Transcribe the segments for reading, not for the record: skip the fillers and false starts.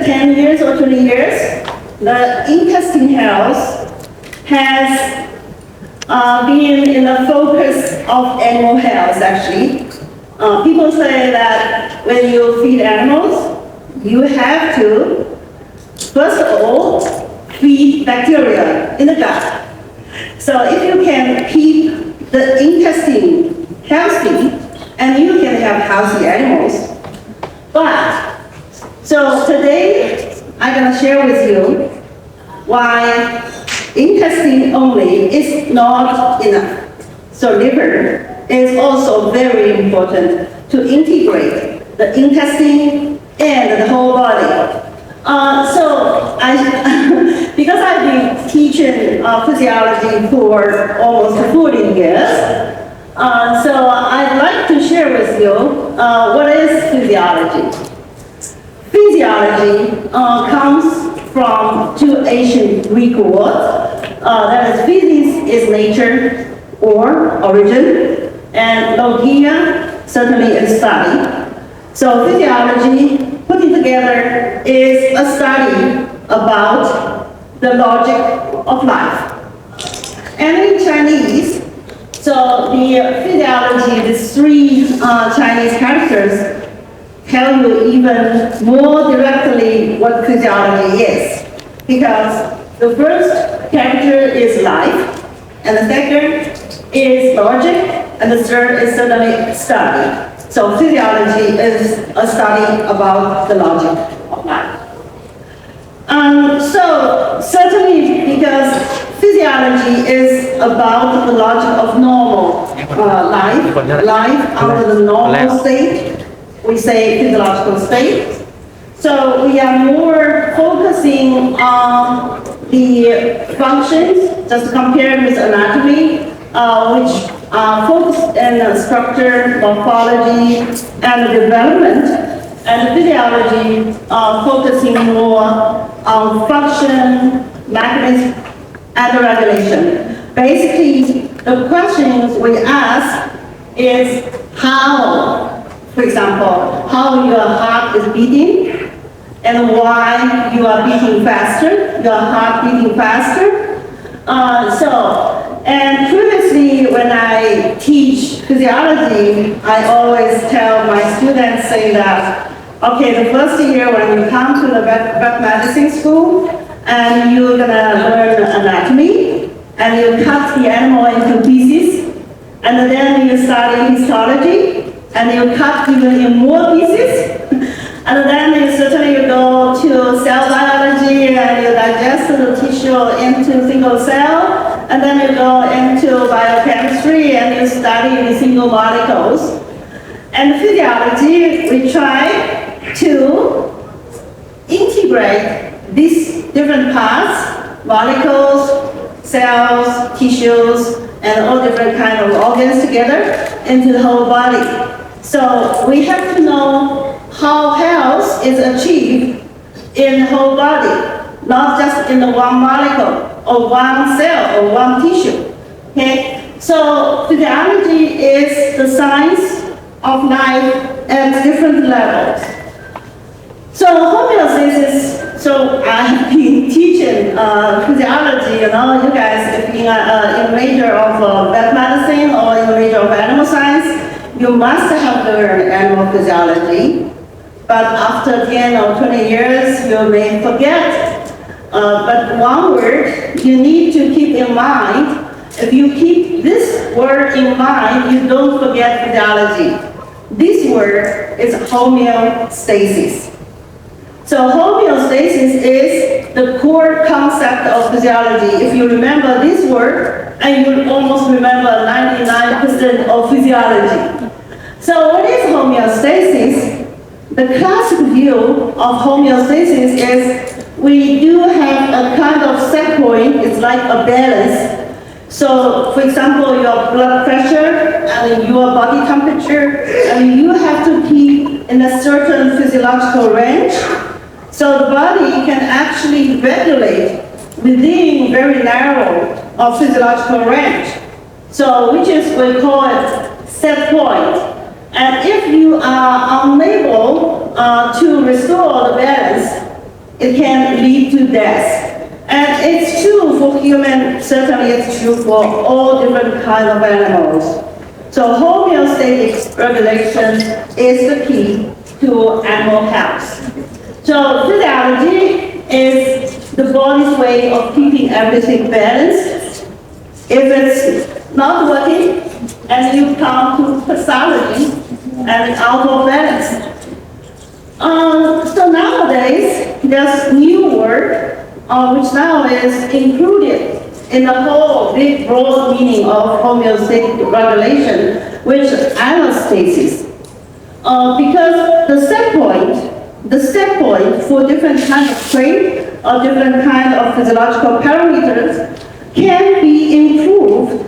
10 years or 20 years, the intestine health has been in the focus of animal health, actually. People say that when you feed animals, you have to, first of all, feed bacteria in the gut. So if you can keep the intestine healthy, and you can have healthy animals. But, so today, I'm going to share with you why intestine only is not enough. So liver is also very important to integrate the intestine and the whole body. Because I've been teaching physiology for almost 40 years, so I'd like to share with you what is physiology. Physiology comes from two ancient Greek words, that is physis is nature or origin, and logia certainly is study. So physiology, putting together, is a study about the logic of life. And in Chinese, so the physiology, these three Chinese characters, tell you even more directly what physiology is. Because the first character is life, and the second is logic, and the third is certainly study. So physiology is a study about the logic of life. So certainly because physiology is about the logic of normal life under the normal state, we say physiological state. So we are more focusing on the functions, just compared with anatomy, which focus on structure, morphology, and development, and physiology focusing more on function, mechanism, and regulation. Basically, the questions we ask is how, for example, how your heart is beating, and why you are beating faster, your heart beating faster. And previously when I teach physiology, I always tell my students, say that, okay, the first year when you come to the vet medicine school, and you're gonna learn anatomy, and you cut the animal into pieces, and then you study histology, and you cut even in more pieces, and then you certainly go to cell biology, and you digest the tissue into single cell, and then you go into biochemistry, and you study the single molecules. And physiology, we try to integrate these different parts, molecules, cells, tissues, and all different kinds of organs together into the whole body. So we have to know how health is achieved in the whole body, not just in the one molecule, or one cell, or one tissue. Okay? So physiology is the science of life at different levels. So homeostasis, so I have been teaching physiology, you guys, if in a major of vet medicine or in a major of animal science, you must have learned animal physiology. But after 10 or 20 years, you may forget. But one word you need to keep in mind. If you keep this word in mind, you don't forget physiology. This word is homeostasis. So homeostasis is the core concept of physiology. If you remember this word, and you will almost remember 99% of physiology. So what is homeostasis? The classic view of homeostasis is we do have a kind of set point. It's like a balance. So, for example, your blood pressure and your body temperature, and you have to keep in a certain physiological range. So the body can actually regulate within very narrow of physiological range. So, which is, we call it set point. And if you are unable to restore the balance, it can lead to death. And it's true for humans, certainly it's true for all different kinds of animals. So homeostatic regulation is the key to animal health. So physiology is the body's way of keeping everything balanced. If it's not working, and you come to pathology, and it's out of balance. So nowadays, there's new word, which now is included in the whole big broad meaning of homeostatic regulation, which is allostasis. Because the set point for different kinds of trait or different kinds of physiological parameters can be improved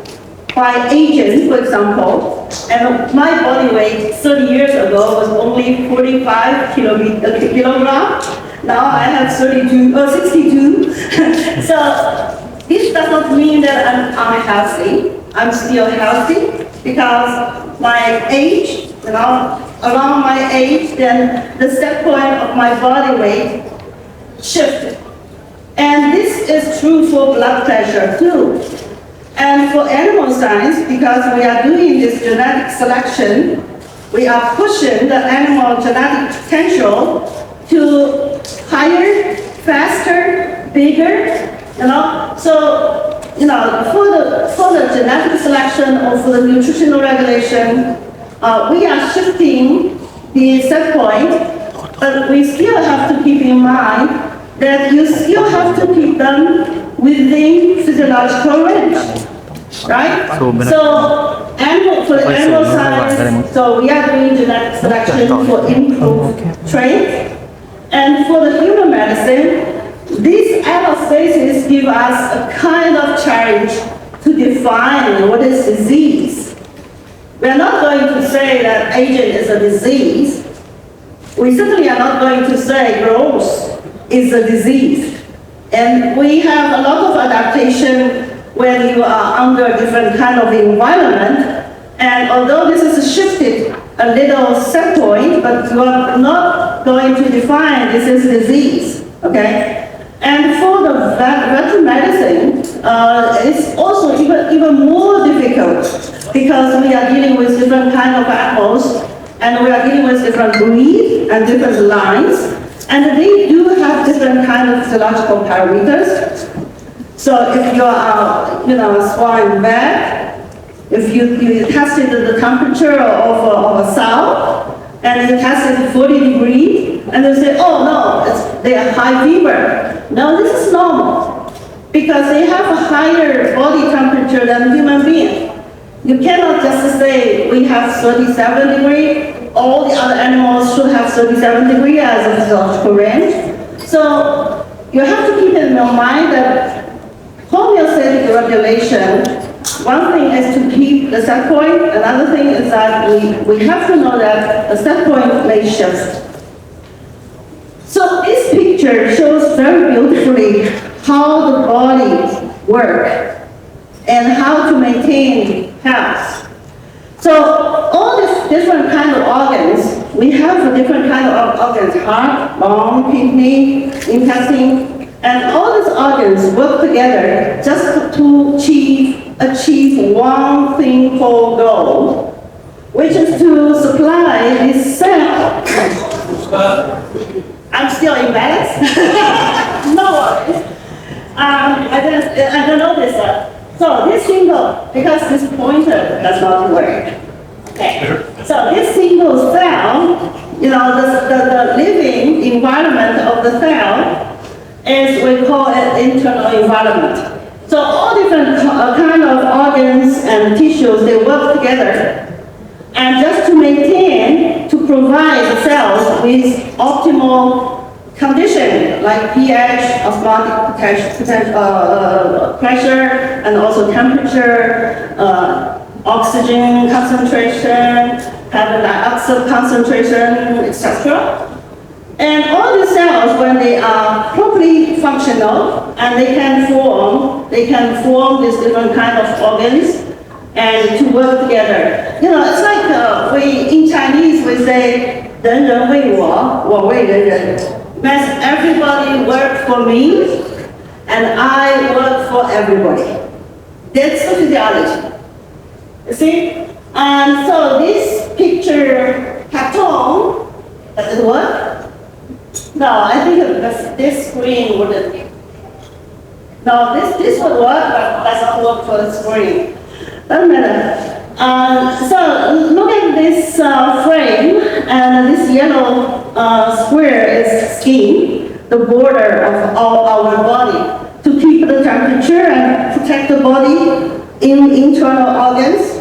by aging, for example. And my body weight 30 years ago was only 45 kilograms. Now I have 62. So this does not mean that I'm unhealthy. I'm still healthy because my age, around my age, then the set point of my body weight shifted. And this is true for blood pressure too. And for animal science, because we are doing this genetic selection, we are pushing the animal genetic potential to higher, faster, bigger, So, for the genetic selection or for the nutritional regulation, we are shifting the set point, but we still have to keep in mind that you still have to keep them within physiological range, right? So, for the animal science, so we are doing genetic selection for improved traits. And for the human medicine, these allostasis give us a kind of challenge to define what is disease. We are not going to say that aging is a disease. We certainly are not going to say growth is a disease. And we have a lot of adaptation when you are under a different kind of environment. And although this is shifted a little set point, but you are not going to define this is disease, okay? And for the veterinary medicine, it's also even more difficult because we are dealing with different kinds of animals, and we are dealing with different breeds and different lines, and they do have different kinds of physiological parameters. So if you are, a swine vet, if you tested the temperature of a sow, and you tested 40 degrees, and they say, oh no, they are high fever. No, this is normal, because they have a higher body temperature than human beings. You cannot just say we have 37 degrees, all the other animals should have 37 degrees as a physiological range. So you have to keep in mind that homeostatic regulation, one thing is to keep the set point, another thing is that we have to know that the set point may shift. So this picture shows very beautifully how the body works and how to maintain health. So all these different kinds of organs, we have a different kind of organs, heart, lung, kidney, intestine, and all these organs work together just to achieve one thing called goal, which is to supply this cell. I'm still in balance. No worries. I don't know this. So this single, because this pointer does not work. Okay. So this single cell, the living environment of the cell is, we call it internal environment. So all different kind of organs and tissues, they work together. And just to maintain, to provide the cells with optimal condition, like pH, osmotic pressure, and also temperature, oxygen concentration, carbon dioxide concentration, etc. And all the cells, when they are properly functional, and they can form these different kind of organs, and to work together. It's like in Chinese we say 人人为我，我为人人. makes everybody work for me, and I work for everybody. That's the physiology. You see? And so this picture cartoon, does it work? No, I think this screen wouldn't. No, this would work, but does not work for the screen. Doesn't matter. So look at this frame, and this yellow square is skin, the border of our body, to keep the temperature and protect the body in internal organs.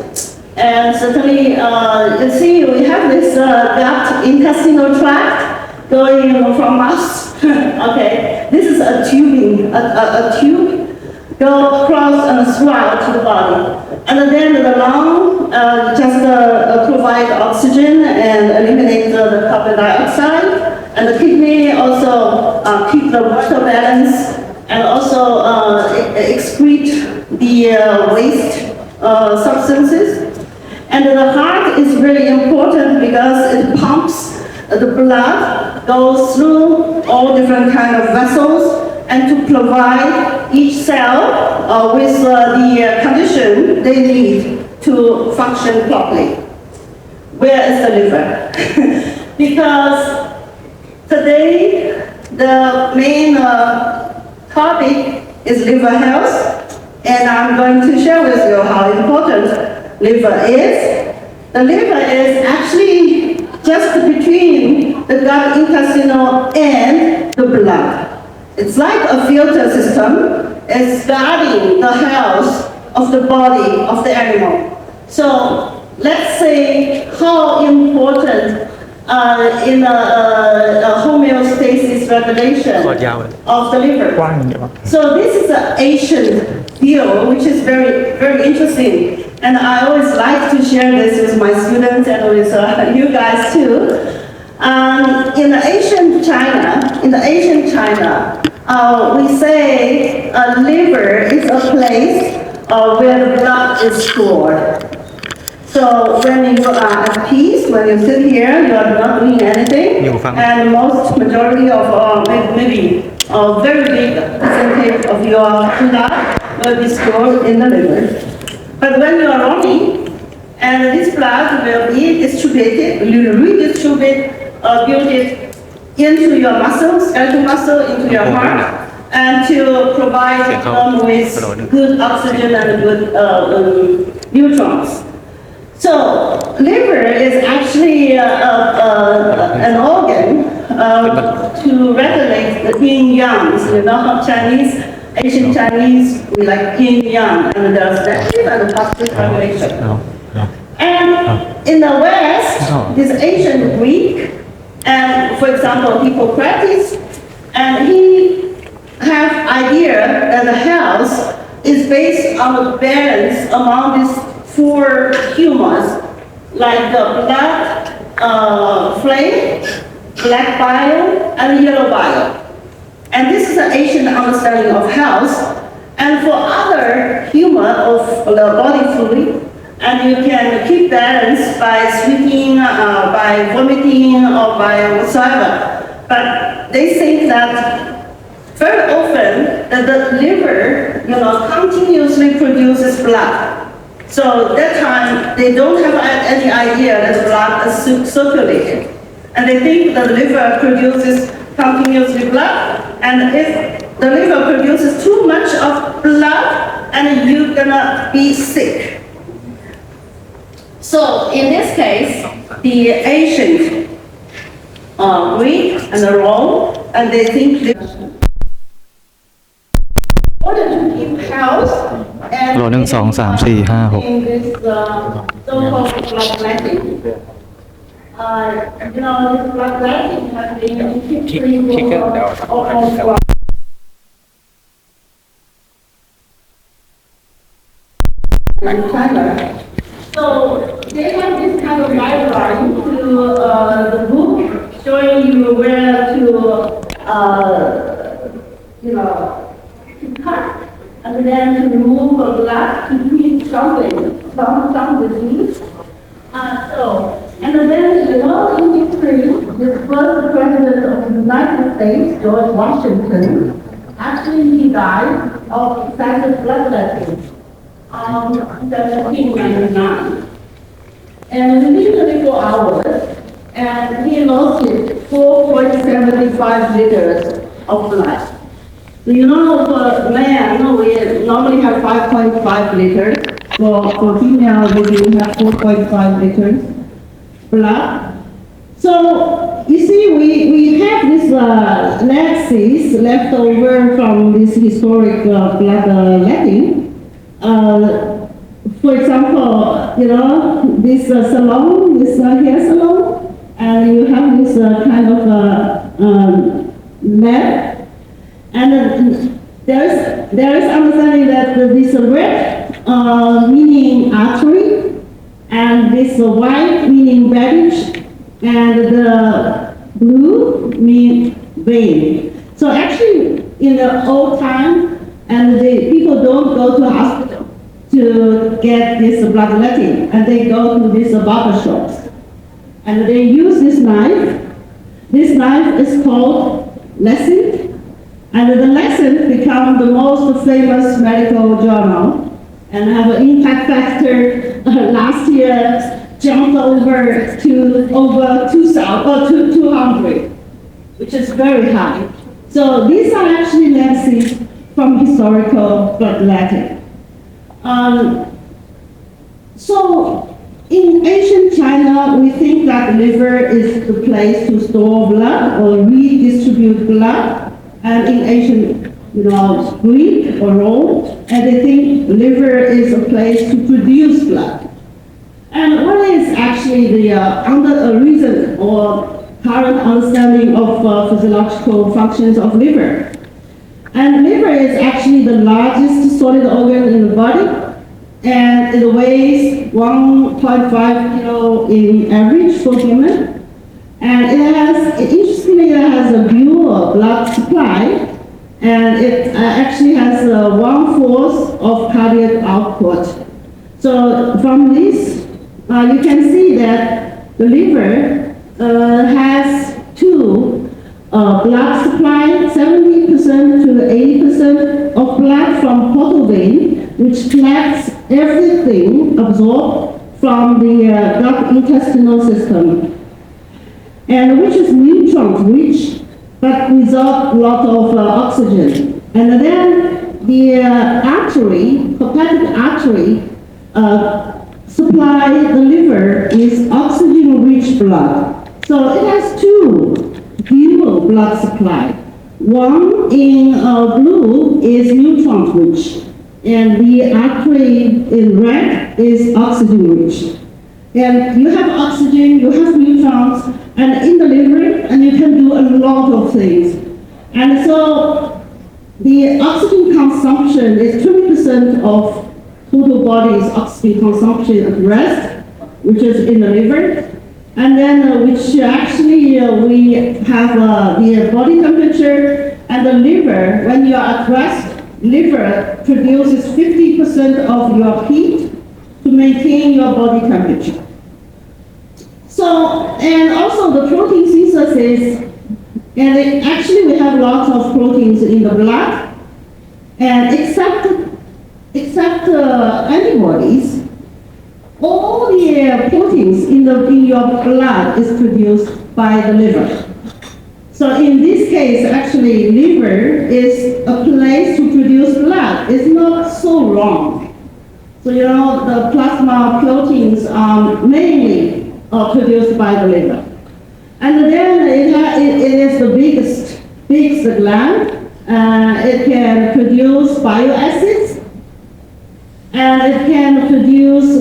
And certainly, you see, we have this gut intestinal tract going from us. Okay, this is a tubing, a tube go across and throughout to the body. And then the lung just provide oxygen and eliminate the carbon dioxide. And the kidney also keep the water balance and also excrete the waste substances. And the heart is really important because it pumps the blood, goes through all different kind of vessels, and to provide each cell with the condition they need to function properly. Where is the liver? Because today the main topic is liver health, and I'm going to share with you how important liver is. The liver is actually just between the gut intestinal and the blood. It's like a filter system. It's guarding the health of the body of the animal. So let's say how important in a homeostasis regulation of the liver. So this is an Asian view, which is very, very interesting. And I always like to share this with my students and with you guys too. In the ancient China, we say a liver is a place where the blood is stored. So when you are at peace, when you sit here, you are not doing anything, and most majority of maybe a very big percentage of your blood will be stored in the liver. But when you are running, and this blood will be distributed, redistributed, build it into your muscles, skeletal muscle, into your heart, and to provide them with good oxygen and good neutrons. So liver is actually an organ to regulate the yin-yangs. You know, Asian Chinese, we like yin-yang, and there's negative and positive regulation. And in the West, this ancient Greek, and for example, Hippocrates, and he have idea that the health is based on the balance among these four humors, like the blood flame, black bile, and yellow bile. And this is an Asian understanding of health. And for other humor of the body fluid, and you can keep balance by sweating, by vomiting, or by whatsoever. But they think that very often that the liver, continuously produces blood. So that time they don't have any idea that the blood is circulating, and they think the liver produces continuously blood. And if the liver produces too much of blood, and you're gonna be sick. So in this case, the ancient Greek and the Rome, and they think in order to keep health and in this so-called blood letting. This blood letting has been in history for almost China. So they have this kind of guideline to the book showing you where to cut and then to remove the blood to treat some disease. And then in history, this first president of the United States, George Washington, actually he died of excessive bloodletting in 1799. And within 24 hours, and he lost 4.75 liters of blood. So you know, for man, we normally have 5.5 liters. For female, we have 4.5 liters blood. So you see, we have this legacies left over from this historic bloodletting. For example, you know, this salon, this hair salon, and you have this kind of lab. And there is understanding that this red meaning artery, and this white meaning baggage, and the blue means vein. So actually, in the old time, and the people don't go to the hospital to get this bloodletting, and they go to these barber shops, and they use this knife. This knife is called lesson. And the lesson become the most famous medical journal and have an impact factor last year jumped over 200, which is very high. So these are actually legacies from historical bloodletting. So in ancient China, we think that liver is the place to store blood or redistribute blood. And in ancient, Greek or Rome, and they think liver is a place to produce blood. And what is actually the reason or current understanding of physiological functions of liver? And liver is actually the largest solid organ in the body, and it weighs 1.5 kilo in average for human. And interestingly, it has a pure blood supply, and it actually has 1/4 of cardiac output. So from this, you can see that the liver has two blood supply, 70% to 80% of blood from portal vein, which collects everything absorbed from the gut-intestinal system, and which is nutrient rich, but without a lot of oxygen. And then the hepatic artery, supply the liver with oxygen-rich blood. So it has two dual blood supply. One in blue is nutrient-rich, and the artery in red is oxygen-rich. And you have oxygen, you have neutrons, and in the liver, and you can do a lot of things. And so the oxygen consumption is 20% of total body's oxygen consumption at rest, which is in the liver. And then which actually we have the body temperature, and the liver, when you are at rest, liver produces 50% of your heat to maintain your body temperature. So, and also the protein synthesis, and actually we have lots of proteins in the blood, and except antibodies, all the proteins in your blood is produced by the liver. So in this case, actually, liver is a place to produce blood. It's not so wrong. So the plasma proteins are mainly produced by the liver. And then it is the biggest gland. It can produce bioacids, and it can produce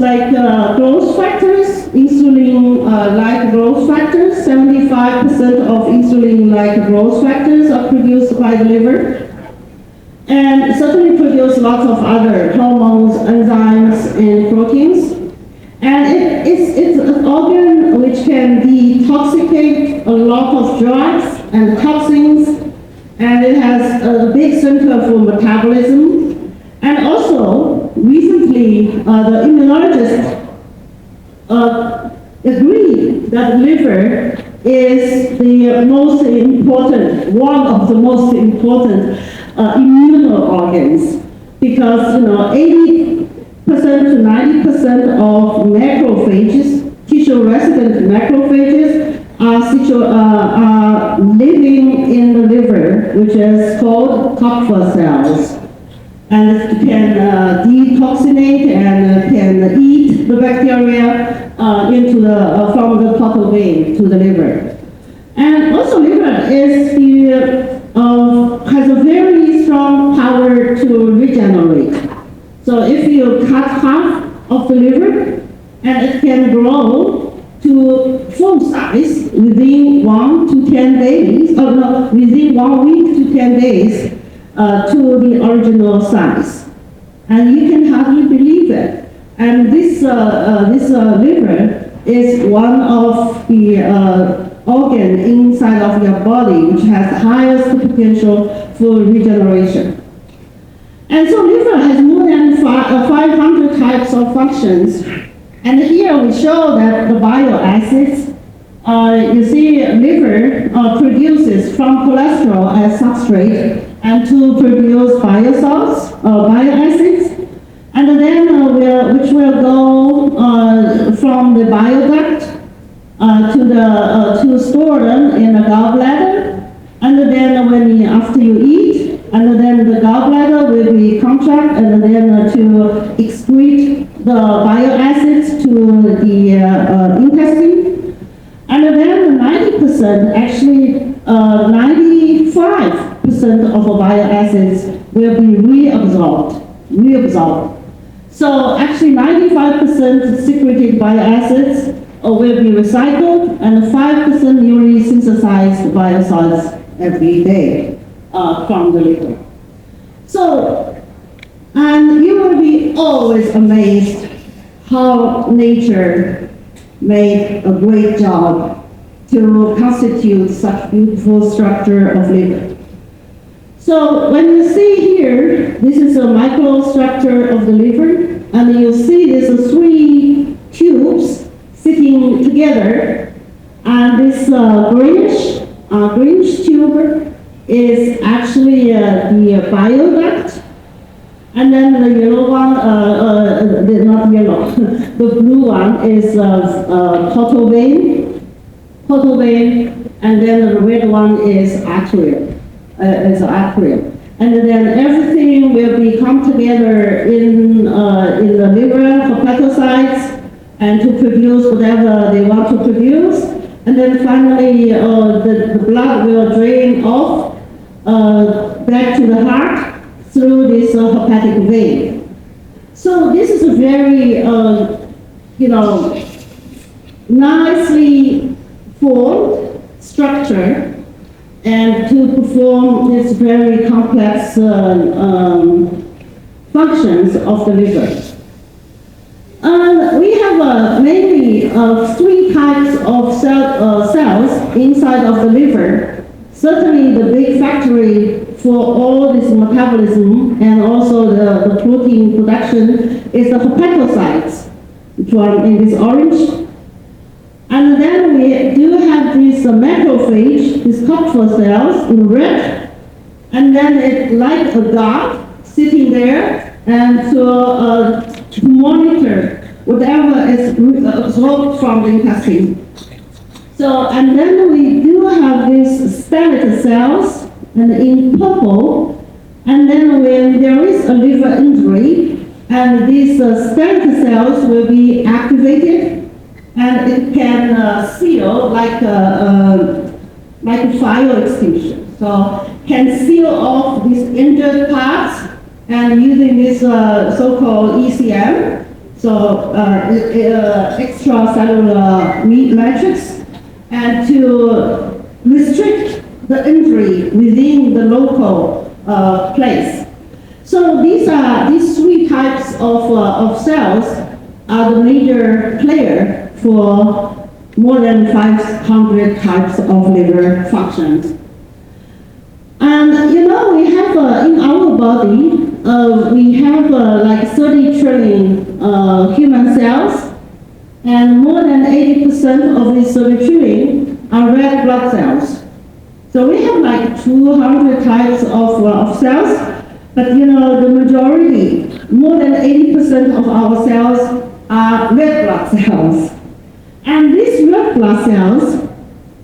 growth factors, insulin-like growth factors. 75% of insulin-like growth factors are produced by the liver, and certainly produce lots of other hormones, enzymes, and proteins. And it's an organ which can detoxicate a lot of drugs and toxins, and it has a big center for metabolism. And also, recently, the immunologists agreed that liver is the most important, one of the most important immuno organs, because 80% to 90% of macrophages, tissue-resident macrophages, are living in the liver, which is called Kupffer cells. And it can detoxinate and can eat the bacteria from the portal vein to the liver. And also liver has a very strong power to regenerate. So if you cut half of the liver, and it can grow to full size within 1 to 10 days, within 1 week to 10 days, to the original size. And you can hardly believe it. And this liver is one of the organ inside of your body which has the highest potential for regeneration. And so liver has more than 500 types of functions. And here we show that the bile acids, you see liver produces from cholesterol as substrate and to produce bile salts, bile acids, and then which will go from the bile duct to store them in the gallbladder, and then after you eat, and then the gallbladder will be contract, and then to excrete the bile acids to the intestine, and then 90%, actually 95% of the bile acids will be reabsorbed. So actually 95% secreted bile acids will be recycled, and 5% newly synthesized bile salts every day from the liver. So, and you will be always amazed how nature made a great job to constitute such beautiful structure of liver. So when you see here, this is a microstructure of the liver, and you see there's 3 tubes sitting together, and this greenish tube is actually the bile duct, and then the yellow one, not yellow, the blue one is portal vein, and then the red one is arterial. And then everything will be come together in the liver, hepatocytes, and to produce whatever they want to produce. And then finally, the blood will drain off back to the heart through this hepatic vein. So this is a very, nicely formed structure, and to perform this very complex functions of the liver. We have mainly 3 types of cells inside of the liver. Certainly the big factory for all this metabolism and also the protein production is the hepatocytes, which are in this orange. And then we do have this macrophage, these Kupffer cells in red, and then it's like a guard sitting there and to monitor whatever is absorbed from the intestine. So, and then we do have these stellate cells, and in purple, and then when there is a liver injury, and these stellate cells will be activated, and it can seal like a fire extinction. So can seal off these injured parts, and using this so-called ECM, so extracellular matrix, and to restrict the injury within the local place. So these 3 types of cells are the major player for more than 500 types of liver functions. And we have in our body, we have like 30 trillion human cells, And more than 80% of these retrieving are red blood cells. So we have like 200 types of cells, but you know, the majority, more than 80% of our cells are red blood cells. And these red blood cells,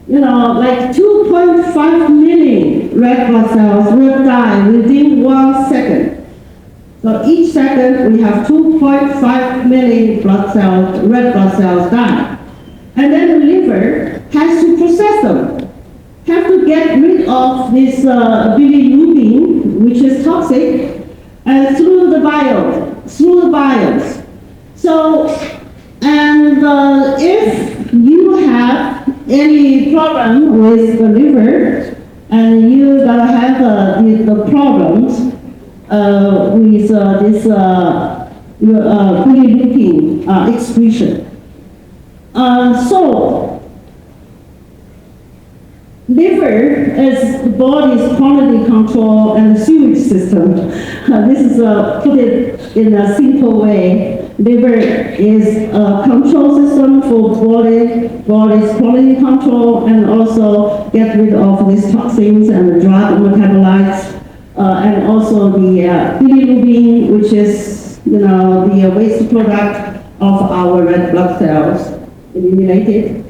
you know, like 2.5 million red blood cells will die within 1 second. So each second we have 2.5 million red blood cells die. And then the liver has to process them, have to get rid of this bilirubin, which is toxic, through the biles. So, and if you have any problem with the liver, and you're gonna have the problems with this bilirubin excretion. So, liver is the body's quality control and sewage system. This is put it in a simple way. Liver is a control system for body's quality control, and also get rid of these toxins and drug metabolites, and also the bilirubin, which is, you know, the waste product of our red blood cells, eliminated.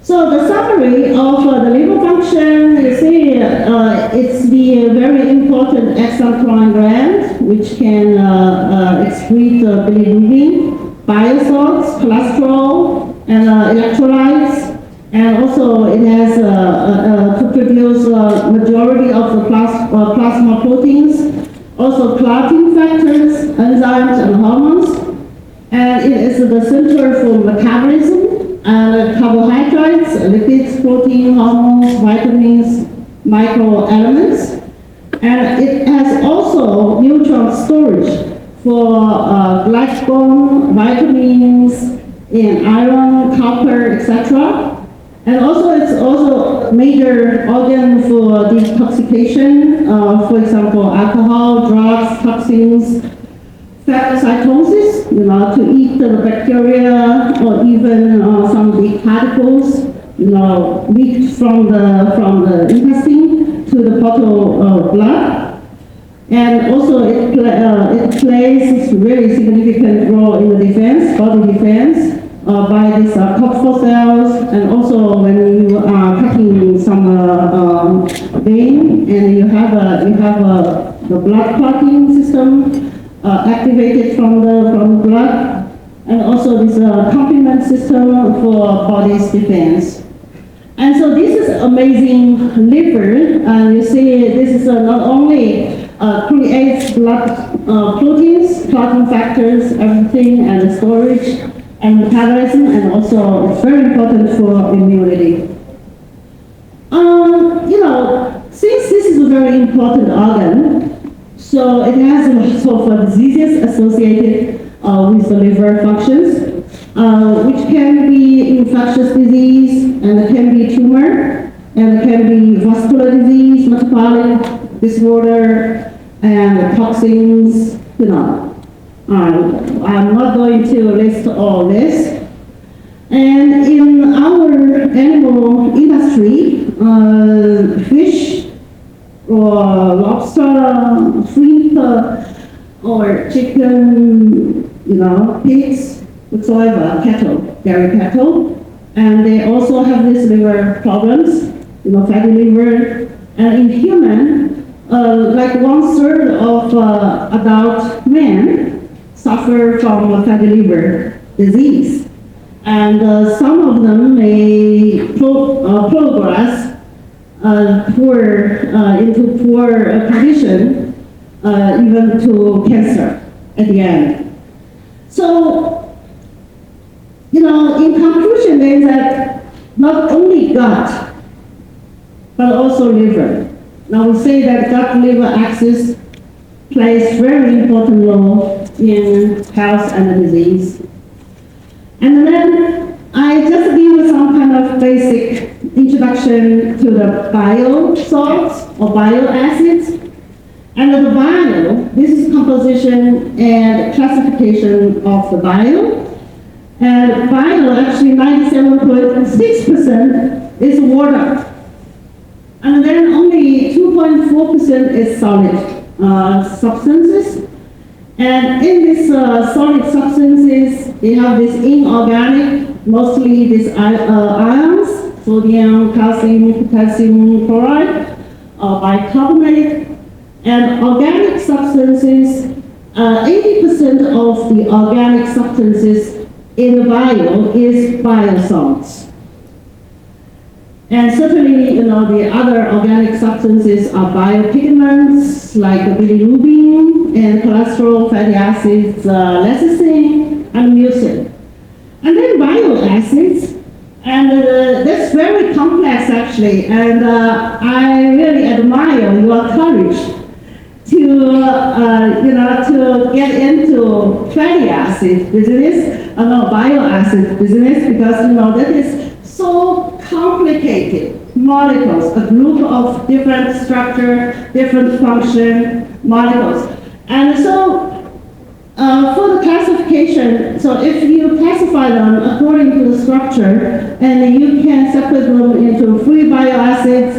So the summary of the liver function, you see, it's the very important exocrine gland, which can excrete bilirubin, bile salts, cholesterol, and electrolytes, and also it has to produce majority of the plasma proteins, also clotting factors, enzymes, and hormones, and it is the center for metabolism. Carbohydrates, lipids, protein, hormones, vitamins, microelements, and it has also nutrient storage for glycogen, vitamins, and iron, copper, etc. And also it's also a major organ for detoxication, for example, alcohol, drugs, toxins, phagocytosis, you know, to eat the bacteria or even some big particles, you know, leaked from the intestine to the portal blood. And also it plays a very significant role in the defense, body defense, by these Kupffer cells, and also when you are cutting some vein and you have the blood clotting system activated from the blood, and also this complement system for body's defense. And so this is amazing liver, and you see this is not only creates blood proteins, clotting factors, everything, and the storage and metabolism, and also it's very important for immunity. You know, since this is a very important organ, so it has lots of diseases associated with the liver functions, which can be infectious disease, and it can be tumor, and it can be vascular disease, metabolic disorder, and toxins, you know. I'm not going to list all this. And in our animal industry, fish or lobster, shrimp, or chicken, you know, pigs, whatsoever, cattle, dairy cattle, and they also have these liver problems, you know, fatty liver. And in human, like 1/3 of adult men suffer from fatty liver disease, and some of them may progress into poor condition, even to cancer at the end. So, you know, in conclusion, is that not only gut, but also liver. Now we say that gut-liver axis plays very important role in health and disease. And then I just give you some kind of basic introduction to the bile salts or bile acids. And the bile, this is composition and classification of the bile. And bile, actually 97.6% is water. And then only 2.4% is solid substances. And in these solid substances, they have this inorganic, mostly these ions, sodium, calcium, potassium chloride, bicarbonate. And organic substances, 80% of the organic substances in the bile is bile salts. And certainly, the other organic substances are biopigments like bilirubin and cholesterol, fatty acids, lecithin, and mucin. And then bile acids, and that's very complex actually, and I really admire your courage to get into fatty acid business, bile acid business, because that is so complicated molecules, a group of different structure, different function molecules. And so for the classification, so if you classify them according to the structure, and you can separate them into free bile acids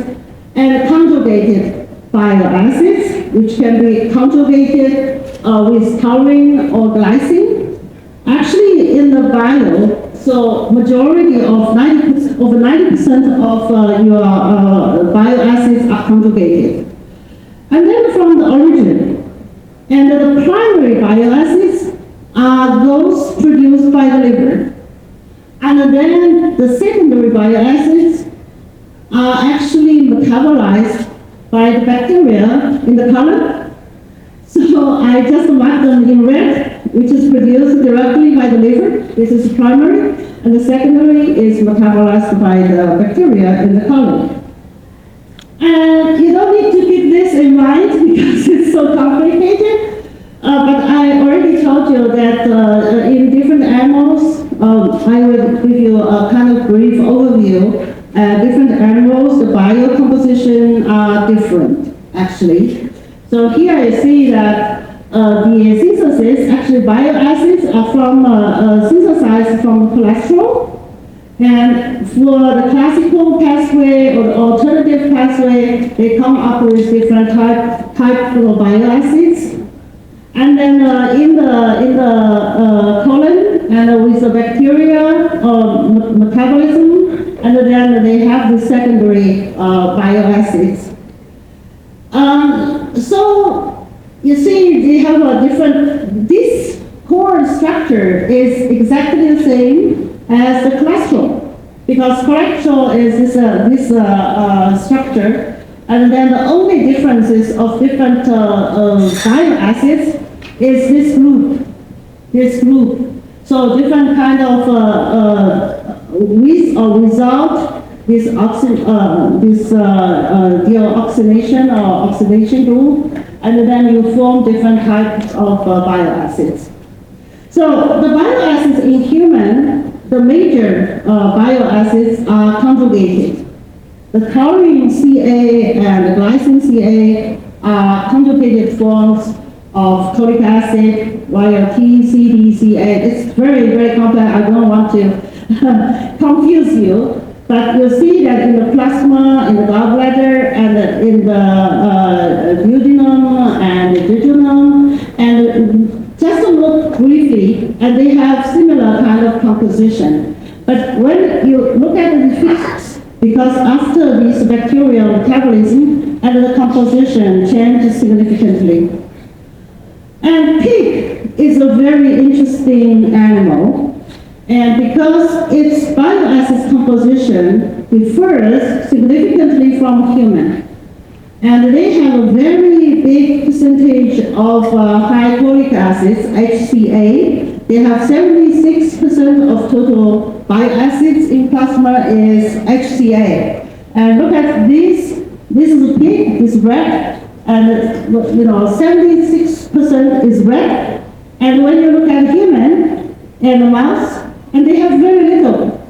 and conjugated bile acids, which can be conjugated with taurine or glycine. Actually, in the bile, so majority of 90%, over 90% of your bile acids are conjugated. And then from the origin, and the primary bile acids are those produced by the liver. And then the secondary bile acids are actually metabolized by the bacteria in the column. So I just marked them in red, which is produced directly by the liver. This is primary, and the secondary is metabolized by the bacteria in the colon. And you don't need to keep this in mind because it's so complicated. But I already told you that in different animals, I will give you a kind of brief overview. Different animals, the bile composition are different, actually. So here you see that the synthesis, actually bile acids are from synthesized from cholesterol. And for the classical pathway or the alternative pathway, they come up with different types of bile acids. And then in the colon, and with the bacteria metabolism, and then they have the secondary bile acids. So you see, they have a different. This core structure is exactly the same as the cholesterol, because cholesterol is this structure, and then the only differences of different bile acids is this group. So different kind of with or without this deoxygenation or oxidation group, and then you form different types of bile acids. So the bile acids in human, the major bile acids are conjugated. The taurine CA and the glycine CA are conjugated forms of cholic acid, while TCDCA. It's very, very complex. I don't want to confuse you, but you'll see that in the plasma, in the gallbladder, and in the duodenum and the jejunum, and just to look briefly, and they have similar kind of composition. But when you look at the features, because after this bacterial metabolism, and the composition changes significantly. And pig is a very interesting animal, and because its bile acid composition differs significantly from human, and they have a very big percentage of high cholic acids, HCA. They have 76% of total bile acids in plasma is HCA. And look at this. This is a pig, this red, and 76% is red. And when you look at human and a mouse, and they have very little.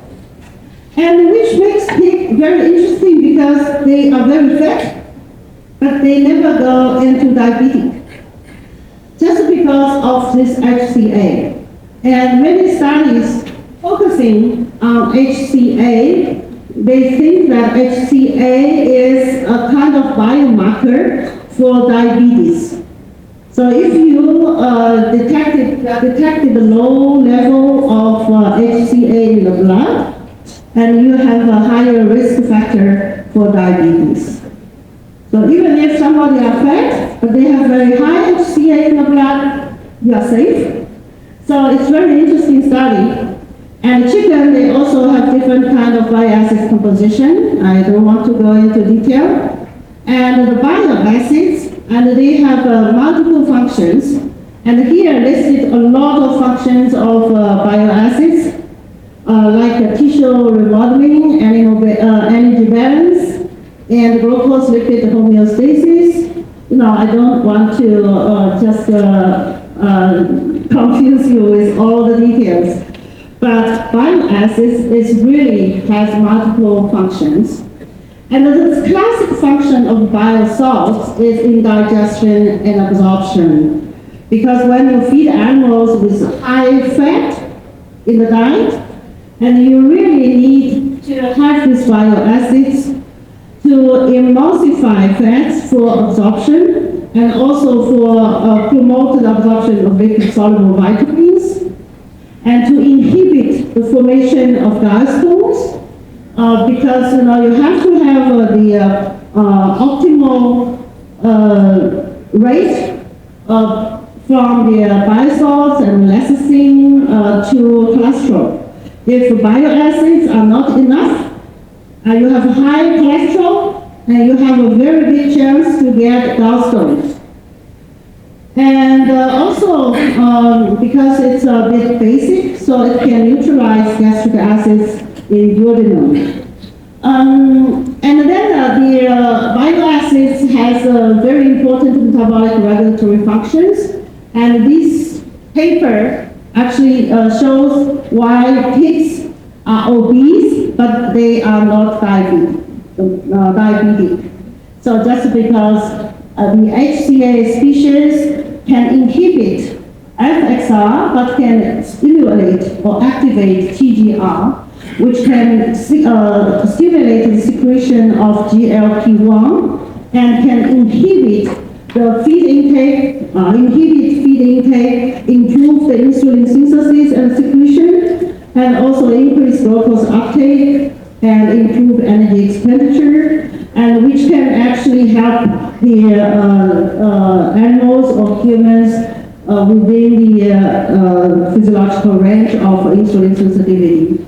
And which makes pig very interesting because they are very fat, but they never go into diabetes, just because of this HCA. And many studies focusing on HCA, they think that HCA is a kind of biomarker for diabetes. So if you detected a low level of HCA in the blood, and you have a higher risk factor for diabetes. So even if somebody are fat, but they have very high HCA in the blood, you are safe. So it's very interesting study. And chicken, they also have different kind of bile acid composition. I don't want to go into detail. And the bile acids, and they have multiple functions. And here listed a lot of functions of bile acids, like tissue remodeling, energy balance, and glucose lipid homeostasis. I don't want to just confuse you with all the details. But bile acids really has multiple functions. And the classic function of bile salts is in digestion and absorption. Because when you feed animals with high fat in the diet, and you really need to have these bile acids to emulsify fats for absorption, and also for promote the absorption of lipid-soluble vitamins, and to inhibit the formation of gallstones, because you have to have the optimal rate from the bile salts and lecithin to cholesterol. If bile acids are not enough, you have high cholesterol, and you have a very big chance to get gallstones. And also, because it's a bit basic, so it can neutralize gastric acids in duodenum. And then the bile acids has very important metabolic regulatory functions. And this paper actually shows why pigs are obese, but they are not diabetic. So just because the HCA species can inhibit FXR, but can stimulate or activate TGR, which can stimulate the secretion of GLP-1 and can inhibit the feed intake, improve the insulin synthesis and secretion, and also increase glucose uptake and improve energy expenditure, and which can actually help the animals or humans within the physiological range of insulin sensitivity.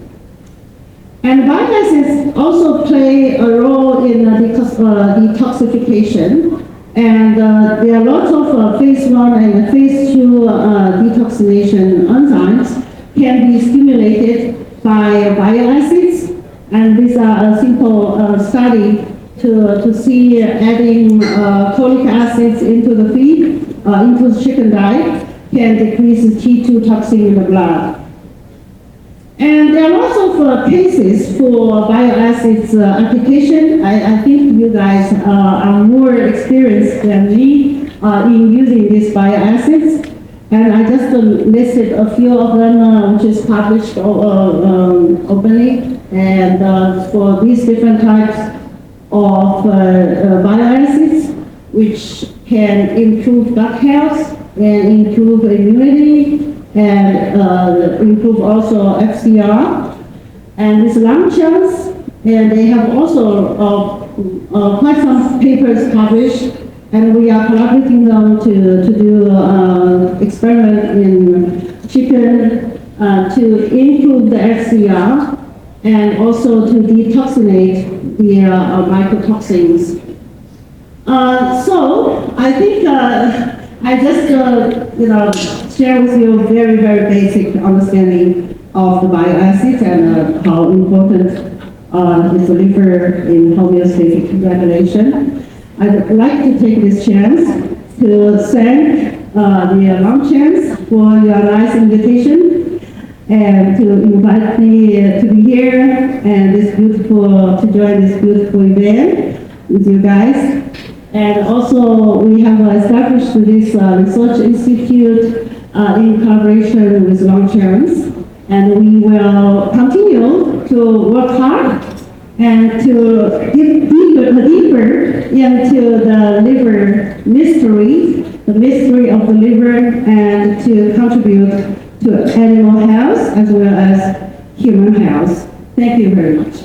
And bile acids also play a role in detoxification. And there are lots of phase 1 and phase 2 detoxification enzymes can be stimulated by bile acids. And these are a simple study to see adding folic acids into the feed, into the chicken diet, can decrease T2 toxin in the blood. And there are lots of cases for bile acids application. I think you guys are more experienced than me in using these bile acids. And I just listed a few of them, which is published openly. And for these different types of bile acids, which can improve gut health and improve immunity, and improve also FCR, and these lung cells, and they have also quite some papers published, and we are collaborating them to do experiment in chicken to improve the FCR and also to detoxinate the mycotoxins. So I think I just share with you very, very basic understanding of the bile acids and how important is the liver in homeostatic regulation. I'd like to take this chance to thank the Longchamps for your nice invitation and to invite me to be here and to join this beautiful event with you guys. And also, we have established this research institute in collaboration with Longchamps. And we will continue to work hard and to dig deeper into the liver mystery, the mystery of the liver, and to contribute to animal health as well as human health. Thank you very much.